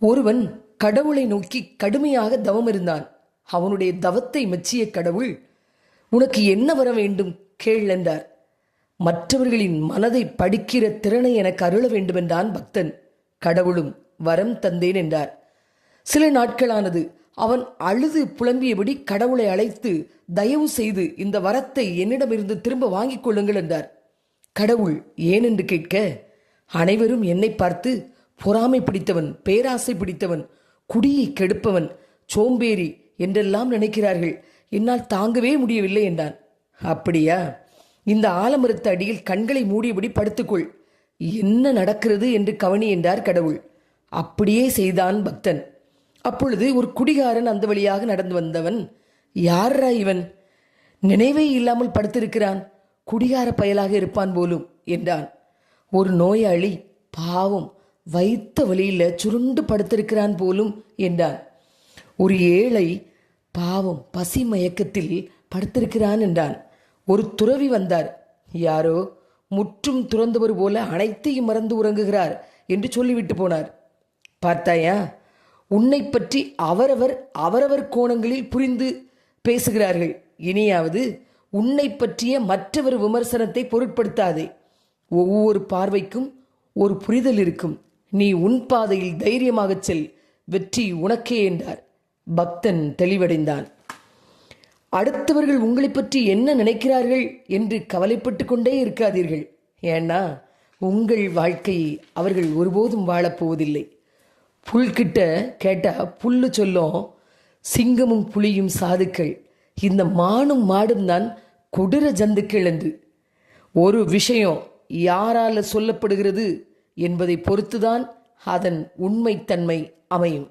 ஒருவன் கடவுளை நோக்கி கடுமையாக தவம் இருந்தான். அவனுடைய தவத்தை மெச்சிய கடவுள், உனக்கு என்ன வர வேண்டும் கேள் என்றார். மற்றவர்களின் மனதை படிக்கிற திறனை எனக்கு அருள வேண்டுமென்றான் பக்தன். கடவுளும் வரம் தந்தேன் என்றார். சில நாட்களானது. அவன் அழுது புலம்பியபடி கடவுளை அழைத்து, தயவு செய்து இந்த வரத்தை என்னிடமிருந்து திரும்ப வாங்கிக் கொள்ளுங்கள் என்றார். கடவுள் ஏனென்று கேட்க, அனைவரும் என்னை பார்த்து பொறாமை பிடித்தவன், பேராசை பிடித்தவன், குடியை கெடுப்பவன், சோம்பேறி என்றெல்லாம் நினைக்கிறார்கள். என்னால் தாங்கவே முடியவில்லை என்றான். அப்படியா? இந்த ஆலமரத்து அடியில் கண்களை மூடியபடி படுத்துக்கொள், என்ன நடக்கிறது என்று கவனி என்றார் கடவுள். அப்படியே செய்தான் பக்தன். அப்பொழுது ஒரு குடிகாரன் அந்த வழியாக நடந்து வந்தவன், யாரா இவன், நினைவே இல்லாமல் படுத்திருக்கிறான், குடிகார பயலாக இருப்பான் போலும் என்றான். ஒரு நோயாளி, பாவம், வைத்த வழியில் சுருண்டு படுத்திருக்கிறான் போலும் என்றான். ஒரு ஏழை, பாவம், பசி மயக்கத்தில் படுத்திருக்கிறான் என்றான். ஒரு துறவி வந்தார். யாரோ முற்றும் துறந்தவர் போல அனைத்தையும் மறந்து உறங்குகிறார் என்று சொல்லிவிட்டு போனார். பார்த்தாயா, உன்னை பற்றி அவரவர் கோணங்களில் புரிந்து பேசுகிறார்கள். இனியாவது உன்னை பற்றிய மற்றவர் விமர்சனத்தை பொருட்படுத்தாதே. ஒவ்வொரு பார்வைக்கும் ஒரு புரிதல் இருக்கும். நீ உன் பாதையில் தைரியமாகச் செல், வெற்றி உனக்கே என்றார். பக்தன் தெளிவடைந்தான். அடுத்தவர்கள் உங்களை பற்றி என்ன நினைக்கிறார்கள் என்று கவலைப்பட்டு கொண்டே இருக்காதீர்கள். ஏன்னா உங்கள் வாழ்க்கையை அவர்கள் ஒருபோதும் வாழப்போவதில்லை. புல்கிட்ட கேட்டால் புல்லு சொல்லும், சிங்கமும் புலியும் சாதுக்கள், இந்த மானும் மாடும் தான் கொடூர ஜந்துக்கள் என்று. ஒரு விஷயம் யாரால் சொல்லப்படுகிறது என்பதை பொறுத்துதான் அதன் உண்மைத்தன்மை அமையும்.